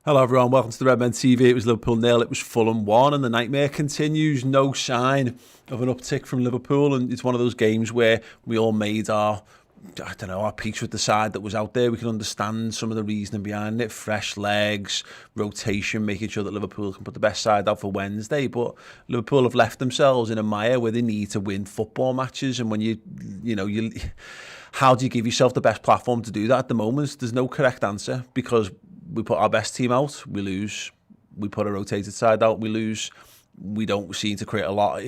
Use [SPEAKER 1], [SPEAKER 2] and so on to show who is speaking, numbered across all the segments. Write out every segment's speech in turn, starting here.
[SPEAKER 1] Hello everyone, welcome to the Redmen TV. It was Liverpool 0, it was Fulham 1, and the nightmare continues. No sign of an uptick from Liverpool, and it's one of those games where we all made our peace with the side that was out there. We can understand some of the reasoning behind it. Fresh legs, rotation, making sure that Liverpool can put the best side out for Wednesday. But Liverpool have left themselves in a mire where they need to win football matches. And when how do you give yourself the best platform to do that at the moment? There's no correct answer, because we put our best team out, we lose. We put a rotated side out, we lose. We don't seem to create a lot.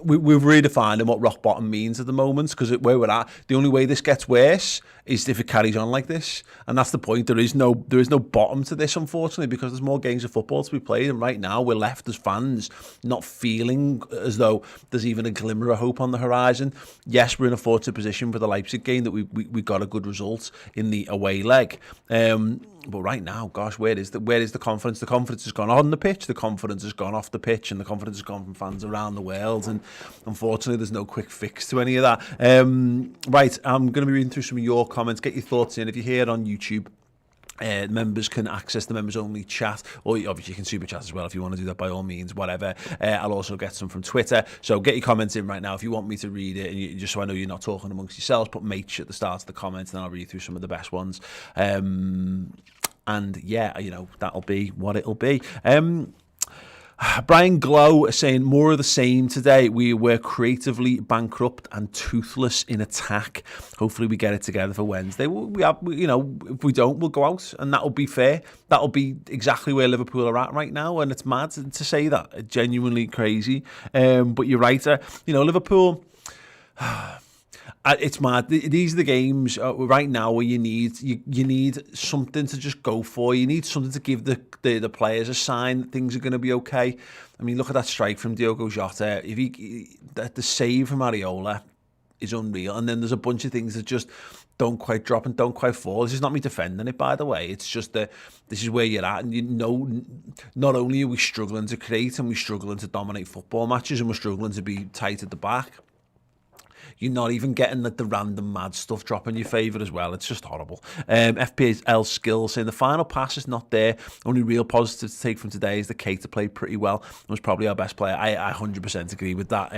[SPEAKER 1] We've redefined what rock bottom means at the moment, because where we're at, the only way this gets worse is if it carries on like this, and that's the point. There is no bottom to this, unfortunately, because there's more games of football to be played, and right now we're left as fans not feeling as though there's even a glimmer of hope on the horizon. Yes, we're in a fortunate position for the Leipzig game that we got a good result in the away leg. But right now, gosh, where is the confidence? The confidence has gone on the pitch, the confidence has gone off the pitch, and the confidence has gone from fans around the world. And unfortunately, there's no quick fix to any of that. Right, I'm going to be reading through some of your comments. Get your thoughts in. If you're here on YouTube, members can access the members only chat, or obviously you can super chat as well if you want to do that, by all means, whatever. I'll also get some from Twitter, so get your comments in right now if you want me to read it, and just so I know you're not talking amongst yourselves. Put Mate at the start of the comments, and then I'll read through some of the best ones. And yeah, that'll be what it'll be. Brian Glow saying more of the same today. We were creatively bankrupt and toothless in attack. Hopefully we get it together for Wednesday. If we don't, we'll go out, and that'll be fair. That'll be exactly where Liverpool are at right now, and it's mad to say that. It's genuinely crazy. But you're right. Liverpool. It's mad. These are the games right now where you need something to just go for. You need something to give the players a sign that things are going to be okay. I mean, look at that strike from Diogo Jota. The save from Areola is unreal, and then there's a bunch of things that just don't quite drop and don't quite fall. This is not me defending it, by the way. It's just that this is where you're at, and not only are we struggling to create, and we're struggling to dominate football matches, and we're struggling to be tight at the back, you're not even getting the random mad stuff drop in your favour as well. It's just horrible. FPL Skills saying the final pass is not there. Only real positive to take from today is that Keita played pretty well and was probably our best player. I 100% agree with that.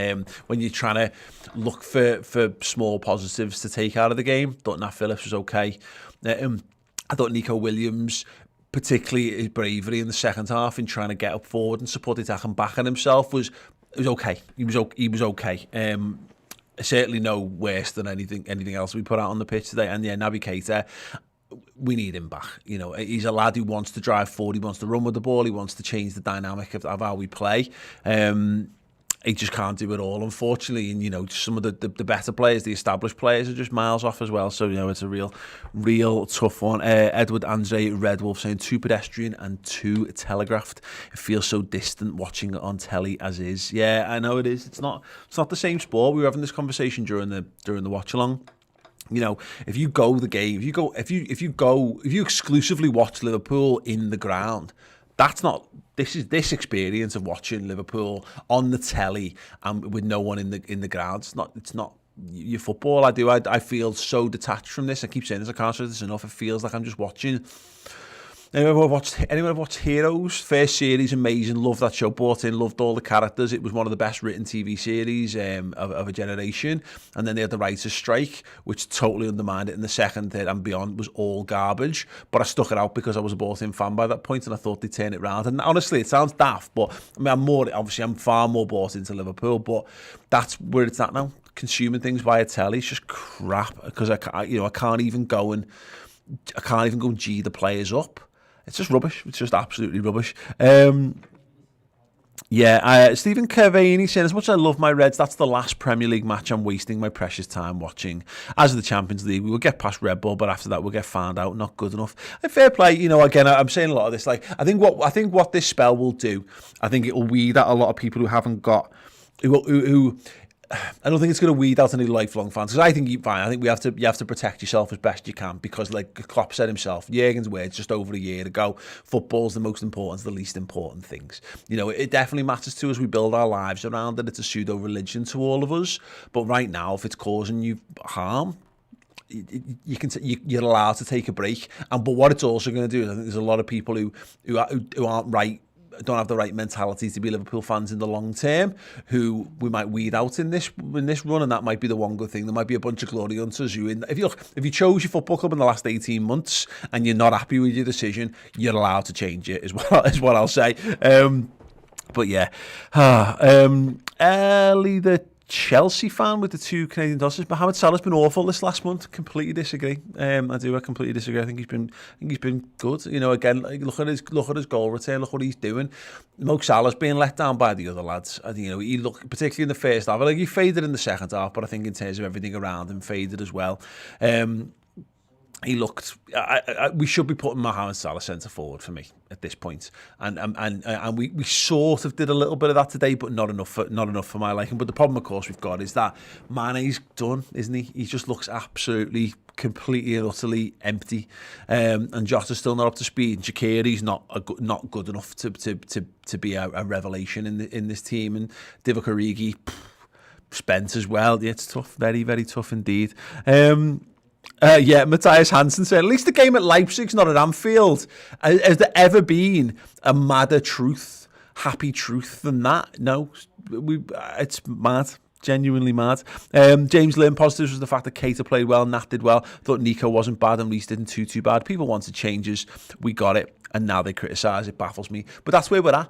[SPEAKER 1] When you're trying to look for small positives to take out of the game, thought Nat Phillips was okay. I thought Nico Williams, particularly his bravery in the second half in trying to get up forward and support the attack and backing himself was okay. He was okay. Certainly no worse than anything else we put out on the pitch today. And yeah, Naby Keita, we need him back. He's a lad who wants to drive forward, he wants to run with the ball, he wants to change the dynamic of how we play. He just can't do it all, unfortunately. And some of the better players, the established players, are just miles off as well. So it's a real tough one. Edward Andre Redwolf saying too pedestrian and too telegraphed. It feels so distant watching it on telly as is. Yeah, I know it is. It's not the same sport. We were having this conversation during the watch along. If you go the game, if you exclusively watch Liverpool in the ground, that's not. This experience of watching Liverpool on the telly and with no one in the ground. It's not your football. I feel so detached from this. I keep saying this. I can't say this enough. It feels like I'm just watching. Anyone have watched Heroes? First series, amazing. Loved that show. Bought in, loved all the characters. It was one of the best written TV series of a generation. And then they had the writers' strike, which totally undermined it. And the second, third, and beyond was all garbage. But I stuck it out because I was a bought-in fan by that point, and I thought they'd turn it round. And honestly, it sounds daft, but I mean, I'm far more bought into Liverpool. But that's where it's at now. Consuming things via telly, it's just crap. Because I can't even go and G the players up. It's just rubbish. It's just absolutely rubbish. Stephen Kervaney saying, as much as I love my Reds, that's the last Premier League match I'm wasting my precious time watching. As of the Champions League, we will get past Red Bull, but after that we'll get found out. Not good enough. And fair play, again, I'm saying a lot of this. Like, I think what this spell will do, I think it will weed out a lot of people who haven't got, who I don't think it's going to weed out any lifelong fans, because I think you have to protect yourself as best you can, because like Klopp said himself, Jurgen's words just over a year ago, football's the most important, it's the least important things. It definitely matters to us. We build our lives around it. It's a pseudo religion to all of us. But right now, if it's causing you harm, you're allowed to take a break. But what it's also going to do is I think there's a lot of people who aren't right, don't have the right mentality to be Liverpool fans in the long term, who we might weed out in this run, and that might be the one good thing. There might be a bunch of glory hunters who, if you chose your football club in the last 18 months and you're not happy with your decision, you're allowed to change it, is what I'll say. But yeah, Ellie the Chelsea fan with the 2 Canadian dollars. Mohamed Salah's been awful this last month. Completely disagree. I completely disagree. I think he's been good. You know, again, look at his goal return. Look what he's doing. Mo Salah's being let down by the other lads. You know, he looked particularly in the first half. Like he faded in the second half, but I think in terms of everything around him, faded as well. He looked. We should be putting Mohamed Salah centre forward for me at this point, and we sort of did a little bit of that today, but not enough for my liking. But the problem, of course, we've got is that Mane's done, isn't he? He just looks absolutely, completely and utterly empty, and Jota's still not up to speed. And Shaqiri's not good enough to be a revelation in this team, and Divock Origi spent as well. Yeah, it's tough, very very tough indeed. Matthias Hansen said, at least the game at Leipzig's not at Anfield. Has there ever been a madder truth, happy truth than that? No, it's mad. Genuinely mad. James Lynn, positives was the fact that Keita played well, Nat did well. Thought Nico wasn't bad and Reece didn't too bad. People wanted changes. We got it. And now they criticise. It baffles me. But that's where we're at.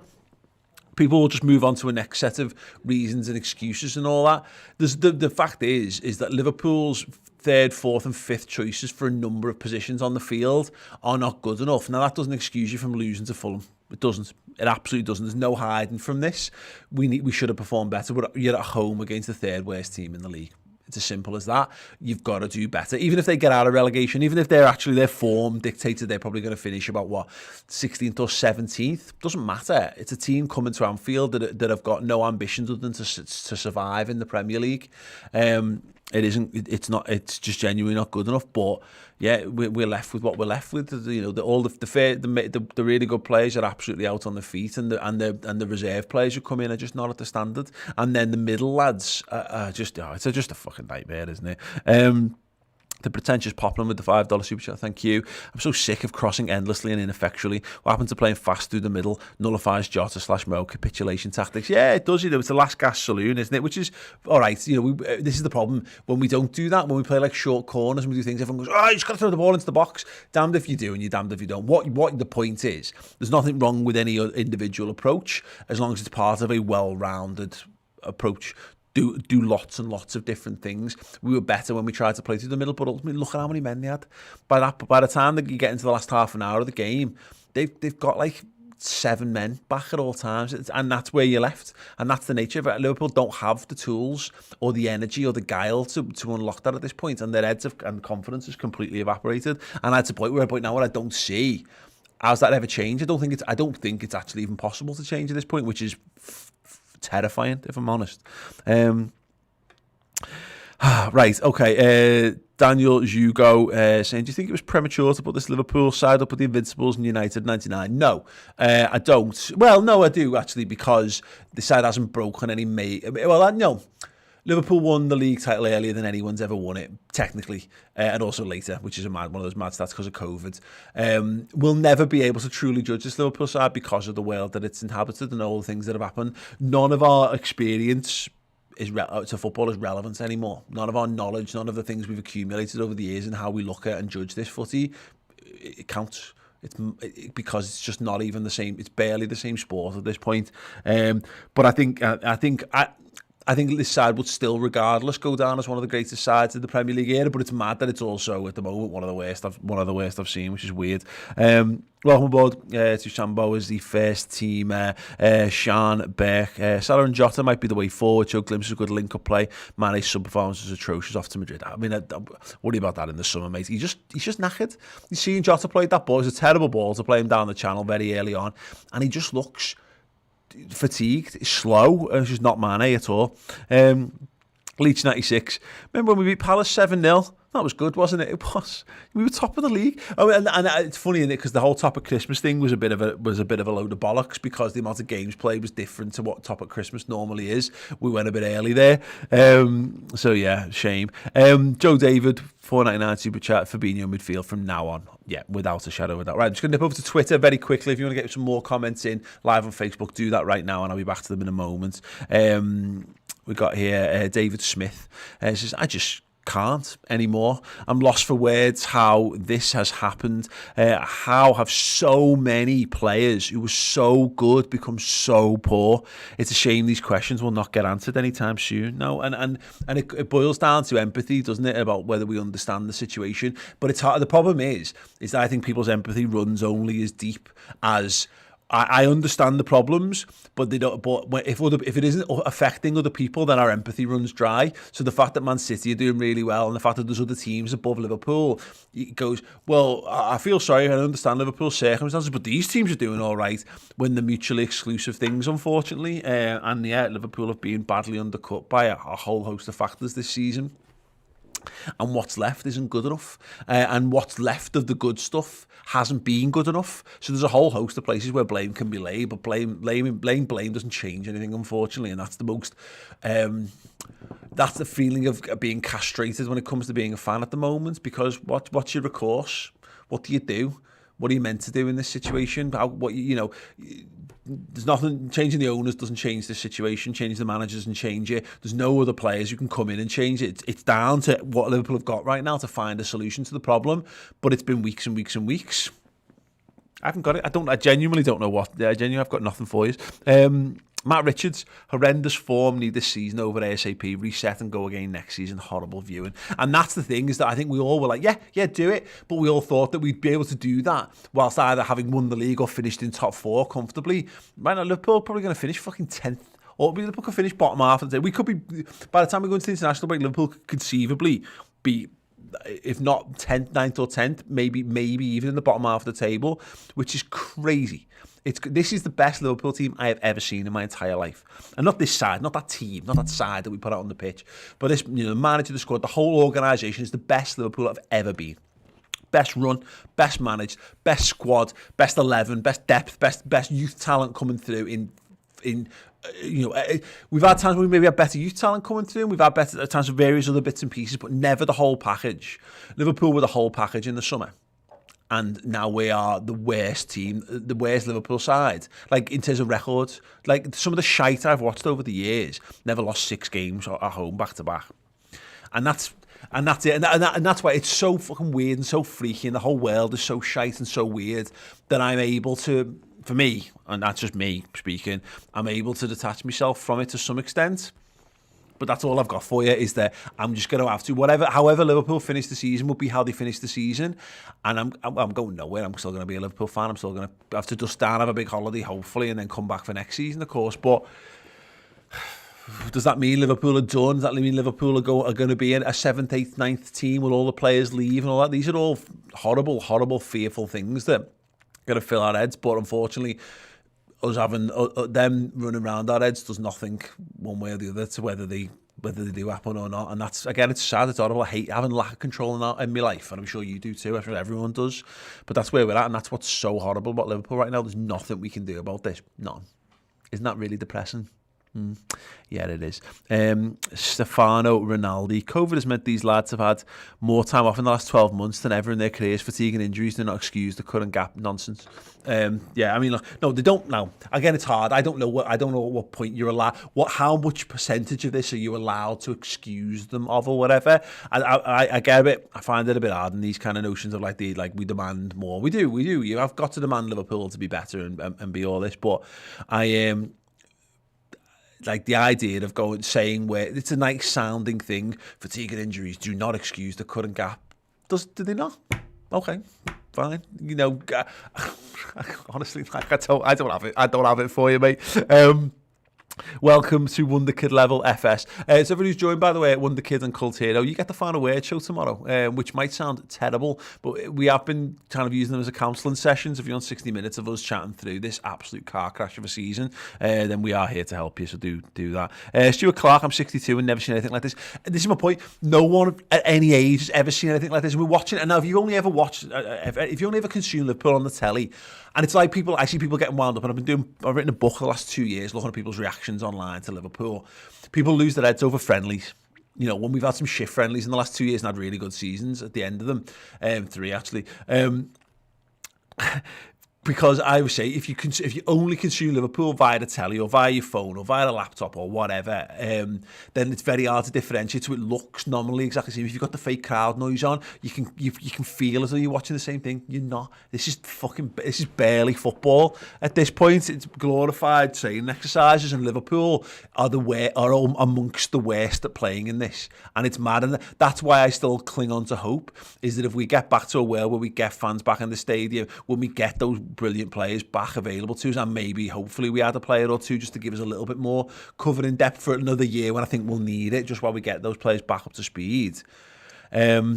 [SPEAKER 1] People will just move on to a next set of reasons and excuses and all that. The fact is that Liverpool's third, fourth and fifth choices for a number of positions on the field are not good enough. Now, that doesn't excuse you from losing to Fulham. It doesn't. It absolutely doesn't. There's no hiding from this. We should have performed better, but you're at home against the third worst team in the league. It's as simple as that. You've got to do better. Even if they get out of relegation, even if their form dictated they're probably going to finish about 16th or 17th, doesn't matter. It's a team coming to Anfield that have got no ambitions other than to survive in the Premier League. It isn't. It's not. It's just genuinely not good enough. But yeah, we're left with what we're left with. You know, the really good players are absolutely out on the feet, and the reserve players who come in are just not at the standard. And then the middle lads are just. It's just a fucking nightmare, isn't it? The pretentious Poplin with the $5 super chat, thank you. I'm so sick of crossing endlessly and ineffectually. What happened to playing fast through the middle nullifies Jota/Mo capitulation tactics. Yeah, it does. You know, it's a last gasp saloon, isn't it? Which is all right. You know, this is the problem when we don't do that. When we play like short corners and we do things, everyone goes, "Oh, you just got to throw the ball into the box." Damned if you do, and you're damned if you don't. What the point is? There's nothing wrong with any individual approach as long as it's part of a well-rounded approach. Do lots and lots of different things. We were better when we tried to play through the middle, but ultimately look at how many men they had. By the time that you get into the last half an hour of the game, they've got like 7 men back at all times, and that's where you're left. And that's the nature of it. Liverpool don't have the tools or the energy or the guile to unlock that at this point, and their heads and confidence has completely evaporated. And that's a point now where I don't see how's that ever changed. I don't think it's actually even possible to change at this point, which is terrifying, if I'm honest. Right, okay. Daniel Hugo saying, do you think it was premature to put this Liverpool side up with the Invincibles and United 99? No, I don't. Well, no, I do, actually, because the side hasn't broken any... no. Liverpool won the league title earlier than anyone's ever won it, technically, and also later, which is one of those mad stats because of COVID. We'll never be able to truly judge this Liverpool side because of the world that it's inhabited and all the things that have happened. None of our experience to football is relevant anymore. None of our knowledge, none of the things we've accumulated over the years and how we look at and judge this footy, it counts. Because it's just not even the same. It's barely the same sport at this point. But I think this side would still, regardless, go down as one of the greatest sides of the Premier League era. But it's mad that it's also at the moment one of the worst I've seen, which is weird. Welcome aboard to Sambo as the first team. Sean Beck, Salah and Jota might be the way forward. Show glimpses of good link-up play. Mane's sub-performance was atrocious off to Madrid. I mean, I worry about that in the summer, mate. He's just knackered. You've seen Jota play that ball. It was a terrible ball to play him down the channel very early on, and he just looks fatigued, slow. It's just not Mane at all. Leach 96. Remember when we beat Palace 7-0? That was good, wasn't it? It was. We were top of the league. Oh, and it's funny, isn't it? Because the whole top of Christmas thing was a bit of a load of bollocks because the amount of games played was different to what top of Christmas normally is. We went a bit early there. So yeah, shame. Joe David, $4.99 super chat. Fabinho midfield from now on. Yeah, without a shadow of a doubt. Right, I'm just going to nip over to Twitter very quickly. If you want to get some more comments in live on Facebook, do that right now, and I'll be back to them in a moment. We got here David Smith. Says, I just can't anymore. I'm lost for words how this has happened. How have so many players who were so good become so poor? It's a shame these questions will not get answered anytime soon. No, and it boils down to empathy, doesn't it, about whether we understand the situation. But it's hard. The problem is that I think people's empathy runs only as deep as I understand the problems, but they don't. But if it isn't affecting other people, then our empathy runs dry. So the fact that Man City are doing really well, and the fact that there's other teams above Liverpool, it goes, well, I feel sorry, I understand Liverpool's circumstances, but these teams are doing all right when they're mutually exclusive things, unfortunately. And yeah, Liverpool have been badly undercut by a whole host of factors this season. And what's left isn't good enough, and what's left of the good stuff hasn't been good enough. So there's a whole host of places where blame can be laid, but blame doesn't change anything, unfortunately, and that's the most. That's the feeling of being castrated when it comes to being a fan at the moment. Because what's your recourse? What do you do? What are you meant to do in this situation? There's nothing. Changing the owners doesn't change the situation. Changing the managers doesn't change it. There's no other players who can come in and change it. It's down to what Liverpool have got right now to find a solution to the problem. But it's been weeks and weeks and weeks. I haven't got it. I genuinely don't know what. I've got nothing for you. Matt Richards, horrendous form, need this season over ASAP, reset and go again next season, horrible viewing. And that's the thing, is that I think we all were like, yeah, do it. But we all thought that we'd be able to do that whilst either having won the league or finished in top 4 comfortably. Right now, Liverpool are probably going to finish fucking 10th. Or Liverpool could finish bottom half of the day. We could be, by the time we go into the international break, Liverpool could conceivably be, if not 10th, 9th or 10th, maybe even in the bottom half of the table, which is crazy. This is the best Liverpool team I have ever seen in my entire life. And not this side, not that team, not that side that we put out on the pitch, but this, the manager, the squad, the whole organisation is the best Liverpool have ever been. Best run, best managed, best squad, best 11, best depth, best youth talent coming through we've had times when we maybe have better youth talent coming through, and we've had better times of various other bits and pieces, but never the whole package. Liverpool were the whole package in the summer. And now we are the worst team, the worst Liverpool side. Like, in terms of records, like some of the shite I've watched over the years, never lost 6 games at home back to back. And that's it. And that's why it's so fucking weird and so freaky, and the whole world is so shite and so weird that I'm able to, for me, and that's just me speaking, I'm able to detach myself from it to some extent. But that's all I've got for you, is that I'm just going to have to, however Liverpool finish the season will be how they finish the season. And I'm going nowhere. I'm still going to be a Liverpool fan. I'm still going to have to dust down, have a big holiday, hopefully, and then come back for next season, of course. But does that mean Liverpool are done? Does that mean Liverpool are going to be a 7th, 8th, 9th team? Will all the players leave and all that? These are all horrible, horrible, fearful things that are going to fill our heads. But unfortunately, us having them running around our heads does nothing one way or the other to whether they do happen or not. And that's, again, it's sad, it's horrible. I hate having lack of control in my life, and I'm sure you do too. I'm sure everyone does. But that's where we're at, and that's what's so horrible about Liverpool right now. There's nothing we can do about this. None. Isn't that really depressing? Yeah, it is. Stefano Rinaldi. COVID has meant these lads have had more time off in the last 12 months than ever in their careers. Fatigue and injuries do not excuse the current gap. Nonsense. Yeah, I mean, look, no, they don't now. Again, it's hard. I don't know at what point you're allowed. How much percentage of this are you allowed to excuse them of or whatever? I get a bit. I find it a bit hard in these kind of notions of like we demand more. We do. You have got to demand Liverpool to be better and be all this. But like the idea of saying where it's a nice sounding thing, fatigue and injuries do not excuse the current gap. Do they not? Okay, fine. Honestly, like I don't have it. I don't have it for you, mate. Welcome to Wonder Kid Level FS. So everyone who's joined, by the way, at Wonder Kid and Cult Hero, you get the Final Word show tomorrow, which might sound terrible, but we have been kind of using them as a counselling sessions. If you want 60 minutes of us chatting through this absolute car crash of a season, then we are here to help you, so do that. Stuart Clark, I'm 62 and never seen anything like this. This is my point. No one at any age has ever seen anything like this. And we're watching it, and now if you only ever watch, if you only ever consume Liverpool on the telly, and it's like I see people getting wound up, and I've written a book the last 2 years looking at people's reactions online to Liverpool. People lose their heads over friendlies. You know, when we've had some shit friendlies in the last 2 years and had really good seasons at the end of them, 3 actually. Because I would say if you only consume Liverpool via the telly or via your phone or via a laptop or whatever, then it's very hard to differentiate. So it looks nominally exactly the same. If you've got the fake crowd noise on, you can feel as though you're watching the same thing. You're not. This is barely football at this point. It's glorified training exercises, and Liverpool are amongst the worst at playing in this, and it's mad. And that's why I still cling on to hope. Is that if we get back to a world where we get fans back in the stadium, when we get those brilliant players back available to us, and maybe hopefully we add a player or two just to give us a little bit more cover in depth for another year when I think we'll need it, just while we get those players back up to speed. Whatever.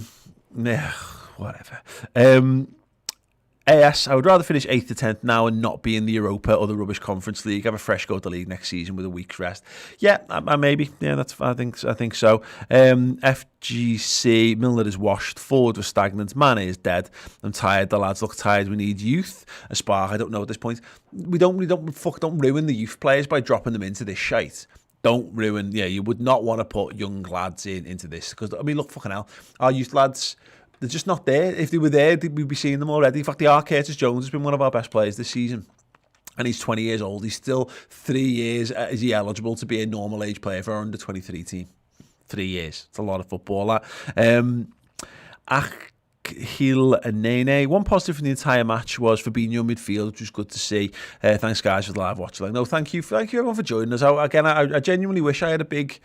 [SPEAKER 1] AS, I would rather finish 8th to 10th now and not be in the Europa or the rubbish Conference League. Have a fresh go at the league next season with a week's rest. Yeah, maybe. Yeah, I think so. FGC, Milner is washed. Forward was stagnant. Mane is dead. I'm tired. The lads look tired. We need youth. A spark. I don't know at this point. We don't ruin the youth players by dropping them into this shite. Don't ruin. Yeah, you would not want to put young lads into this, because I mean, look, fucking hell, our youth lads, they're just not there. If they were there, we'd be seeing them already. In fact, Curtis Jones has been one of our best players this season. And he's 20 years old. He's still 3 years. Is he eligible to be a normal age player for our under-23 team? 3 years. It's a lot of football, that. Akhil Nene. One positive from the entire match was Fabinho midfield, which was good to see. Thanks, guys, for the live watch. No, thank you everyone for joining us. I genuinely wish I had a big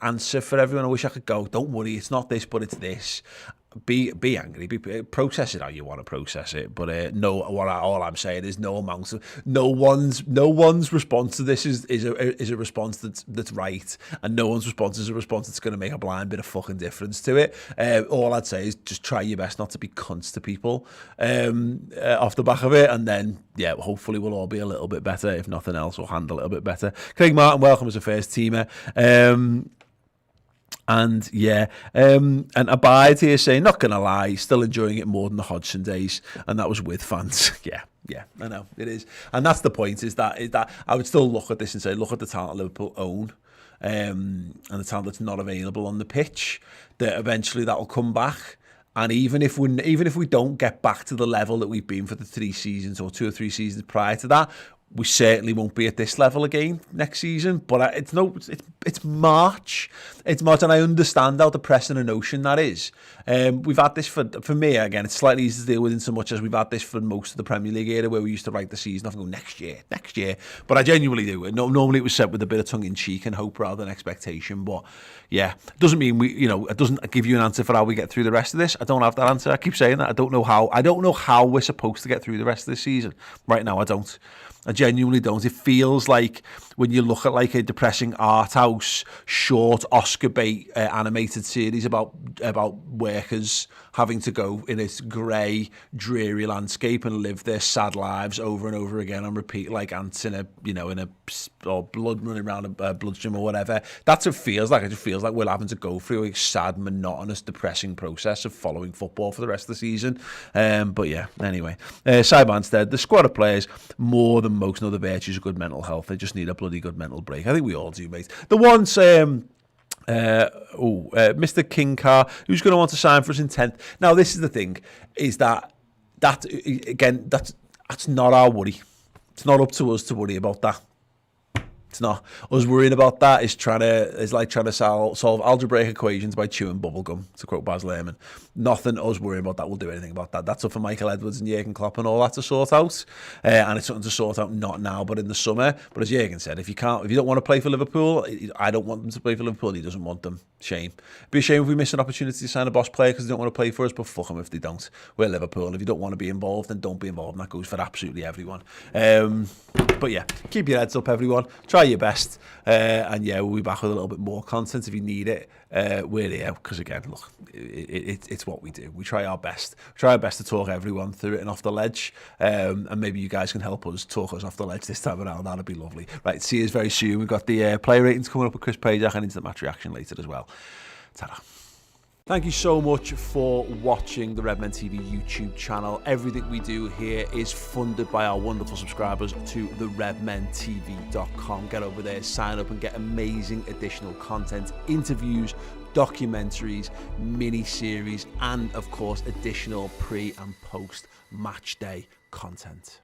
[SPEAKER 1] answer for everyone. I wish I could go, don't worry, it's not this, but it's this. Be angry, process it how you want to process it, but all I'm saying is no one's response to this is a response that's right, and no one's response is a response that's going to make a blind bit of fucking difference to it. All I'd say is just try your best not to be cunts to people off the back of it, and then hopefully we'll all be a little bit better. If nothing else, we'll handle it a bit better. Craig Martin, welcome as a first teamer. And Abide here saying, not gonna lie, still enjoying it more than the Hodgson days, and that was with fans. Yeah, I know it is, and that's the point. Is that I would still look at this and say, look at the talent Liverpool own, and the talent that's not available on the pitch. That eventually that'll come back. And even if we don't get back to the level that we've been for the 3 seasons or 2 or 3 seasons prior to that, we certainly won't be at this level again next season. But it's March. It's March, and I understand how depressing a notion that is. We've had this for me, again, it's slightly easier to deal with in so much as we've had this for most of the Premier League era, where we used to write the season off and go, next year. But I genuinely do. Normally it was said with a bit of tongue-in-cheek and hope rather than expectation. But yeah, it doesn't mean it doesn't give you an answer for how we get through the rest of this. I don't have that answer. I keep saying that. I don't know how we're supposed to get through the rest of this season. Right now, I don't. I genuinely don't. It feels like when you look at like a depressing art house, short Oscar bait animated series about workers having to go in this grey, dreary landscape and live their sad lives over and over again and repeat like ants or blood running around a bloodstream or whatever. That's what it feels like. It just feels like we're having to go through a sad, monotonous, depressing process of following football for the rest of the season. But yeah, anyway. Sidebar instead, the squad of players, more than most other virtues of good mental health. They just need a bloody good mental break. I think we all do, mate. The ones... Mr. King Car, who's going to want to sign for us in 10th. Now, this is the thing, is that again, that's not our worry. It's not up to us to worry about that. It's not. Us worrying about that is like trying to solve algebraic equations by chewing bubblegum, to quote Baz Luhrmann. Nothing us worrying about that will do anything about that. That's up for Michael Edwards and Jurgen Klopp and all that to sort out. And it's something to sort out not now, but in the summer. But as Jurgen said, if you don't want to play for Liverpool, I don't want them to play for Liverpool. He doesn't want them. Shame. It'd be a shame if we miss an opportunity to sign a boss player because they don't want to play for us, but fuck them if they don't. We're Liverpool. If you don't want to be involved, then don't be involved. And that goes for absolutely everyone. But yeah, keep your heads up, everyone. Try your best. And yeah, we'll be back with a little bit more content if you need it. We're here because, again, look, it's what we do. We try our best. We try our best to talk everyone through it and off the ledge. And maybe you guys can help us talk us off the ledge this time around. That'd be lovely. Right, see you very soon. We've got the player ratings coming up with Chris Pajak and into the match reaction later as well. Ta-da. Thank you so much for watching the Redmen TV YouTube channel. Everything we do here is funded by our wonderful subscribers to the redmentv.com. Get over there, sign up and get amazing additional content, interviews, documentaries, mini-series, and of course additional pre and post match day content.